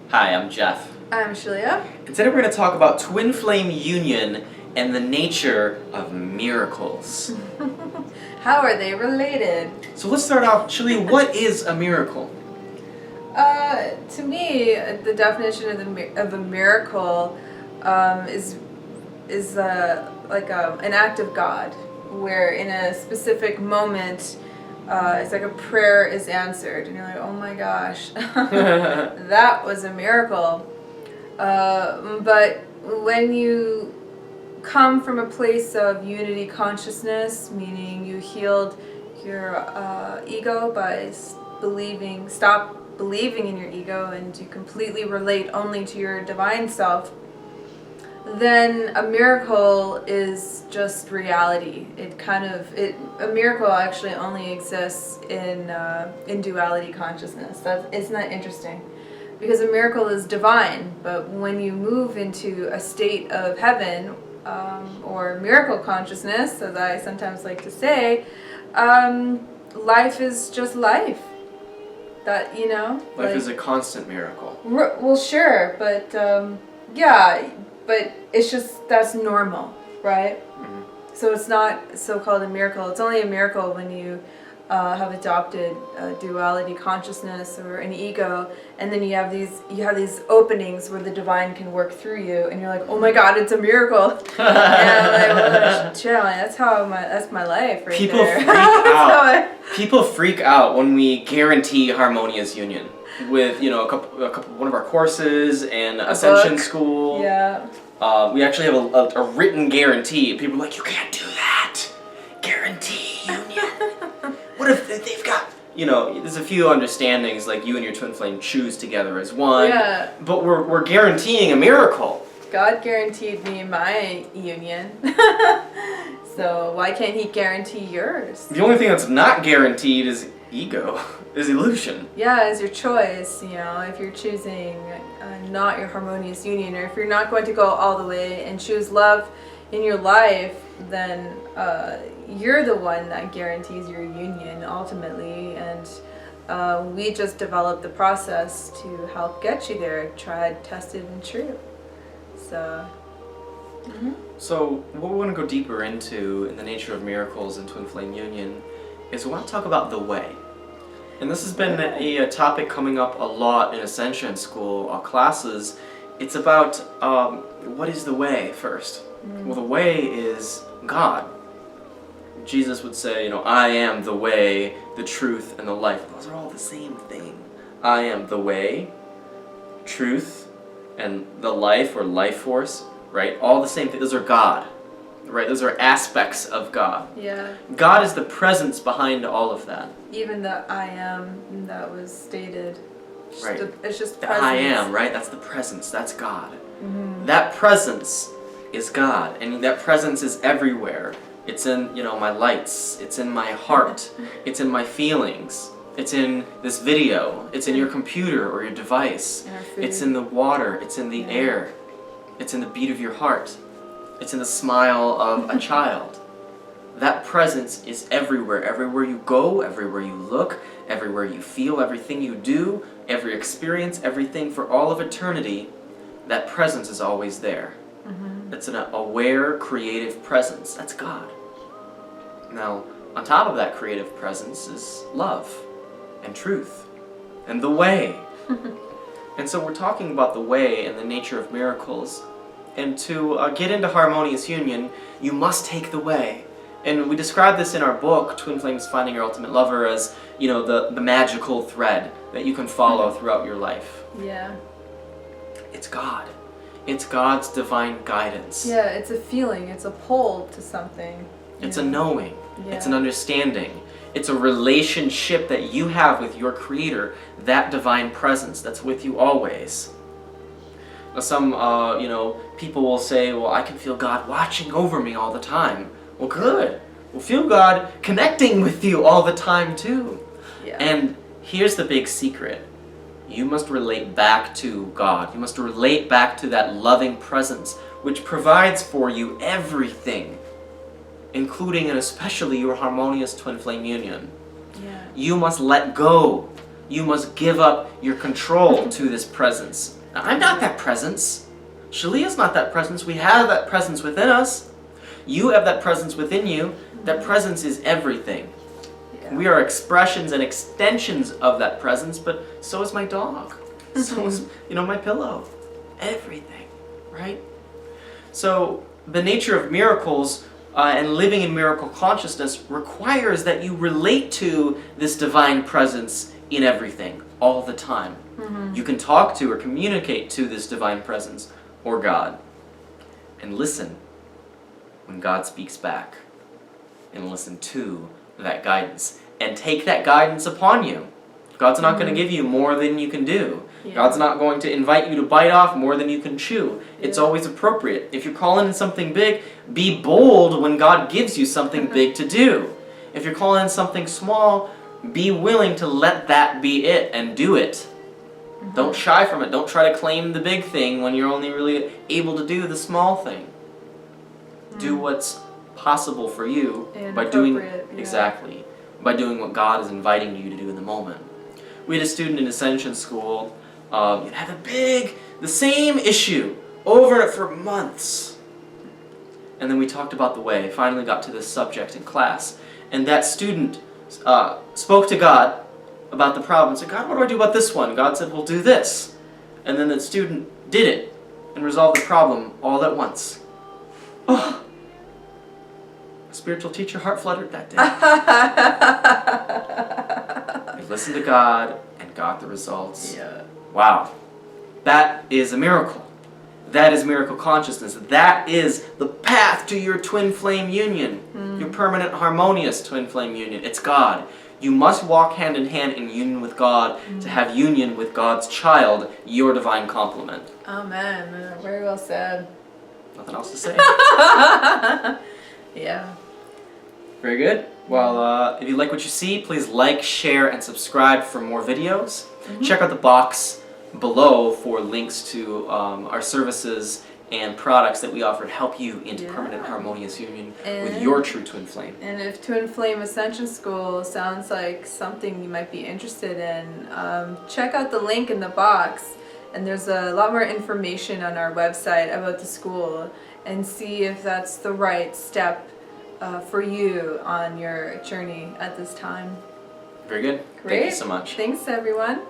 Hi, I'm Jeff. I'm Shaleia. And today we're going to talk about twin flame union and the nature of miracles. How are they related? So let's start off, Shaleia, what is a miracle? To me, the definition of a miracle is an act of God, where in a specific moment, it's like a prayer is answered, and you're like, oh my gosh, that was a miracle. But when you come from a place of unity consciousness, meaning you healed your ego by stop believing in your ego, and you completely relate only to your divine self, then a miracle is just reality. A miracle actually only exists in duality consciousness. Isn't that interesting? Because a miracle is divine, but when you move into a state of heaven, or miracle consciousness, as I sometimes like to say, life is just life. Life is a constant miracle. Well, sure, but yeah, but it's just, that's normal, right? Mm-hmm. So it's not so-called a miracle. It's only a miracle when you have adopted a duality consciousness or an ego, and then you have these openings where the divine can work through you, and you're like, oh my God, it's a miracle. And I'm like, well, chill, that's my life right People there. freak out. People freak out when we guarantee harmonious union with one of our courses and Ascension School. Yeah. We actually have a written guarantee. People are like, you can't do that. Guarantee union. What if they've got, there's a few understandings, like you and your twin flame choose together as one. Yeah. But we're guaranteeing a miracle. God guaranteed me my union. So why can't he guarantee yours? The only thing that's not guaranteed is ego, is illusion. Yeah, it's your choice, if you're choosing not your harmonious union, or if you're not going to go all the way and choose love in your life, then you're the one that guarantees your union ultimately, and we just developed the process to help get you there, tried, tested, and true. So. Mm-hmm. So what we want to go deeper into in the nature of miracles and twin flame union is we want to talk about the way. And this has been a topic coming up a lot in Ascension School classes. It's about what is the way first? Well, the way is God. Jesus would say, I am the way, the truth, and the life. Those are all the same thing. I am the way, truth, and the life or life force, right? All the same thing. Those are God, right? Those are aspects of God. Yeah. God is the presence behind all of that. Even the I am that was stated. Right. It's just the presence. I am, right? That's the presence. That's God. Mm-hmm. That presence is God, and that presence is everywhere. It's in, my lights. It's in my heart. It's in my feelings. It's in this video. It's in your computer or your device. It's in the water. It's in the air. It's in the beat of your heart. It's in the smile of a child. That presence is everywhere. Everywhere you go, everywhere you look, everywhere you feel, everything you do, every experience, everything for all of eternity, that presence is always there. Mm-hmm. It's an aware, creative presence. That's God. Now, on top of that creative presence is love and truth and the way. And so we're talking about the way and the nature of miracles. And to get into harmonious union, you must take the way. And we describe this in our book, Twin Flames Finding Your Ultimate Lover, as, the magical thread that you can follow throughout your life. Yeah. It's God. It's God's divine guidance. Yeah, it's a feeling. It's a pull to something. It's a knowing. Yeah. It's an understanding. It's a relationship that you have with your Creator, that divine presence that's with you always. Now some, people will say, well, I can feel God watching over me all the time. Well, good. Well, feel God connecting with you all the time, too. Yeah. And here's the big secret. You must relate back to God. You must relate back to that loving presence, which provides for you everything, including and especially your harmonious twin flame union. Yeah. You must let go You must give up your control to this presence. Now, I'm not that presence. Shaleia's not that presence. We have that presence within us. You have that presence within you. That presence is everything. Yeah. We are expressions and extensions of that presence, but so is my dog. So is, my pillow. Everything, right? So the nature of miracles and living in miracle consciousness requires that you relate to this divine presence in everything, all the time. You can talk to or communicate to this divine presence or God and listen when God speaks back and listen to that guidance and take that guidance upon you. God's not going to give you more than you can do. Yeah. God's not going to invite you to bite off more than you can chew. It's always appropriate. If you're calling in something big, be bold when God gives you something big to do. If you're calling in something small, be willing to let that be it and do it. Don't shy from it. Don't try to claim the big thing when you're only really able to do the small thing. Do what's possible for you And by doing appropriate, by doing what God is inviting you to do in the moment. We had a student in Ascension School have the same issue over it for months. And then we talked about the way, finally got to this subject in class. And that student spoke to God about the problem and said, God, what do I do about this one? God said, well, do this. And then the student did it and resolved the problem all at once. Oh, a spiritual teacher heart fluttered that day. I listened to God and got the results. Yeah. Wow. That is a miracle. That is miracle consciousness. That is the path to your twin flame union. Your permanent harmonious twin flame union. It's God. You must walk hand in hand in union with God to have union with God's child, your divine complement. Amen. Very well said. Nothing else to say. Yeah. Very good. Well, if you like what you see, please like, share, and subscribe for more videos. Check out the box below for links to our services and products that we offer to help you into permanent harmonious union with your true twin flame. And if Twin Flame Ascension School sounds like something you might be interested in, check out the link in the box. And there's a lot more information on our website about the school, and see if that's the right step for you on your journey at this time. Very good. Great. Thank you so much. Thanks, everyone.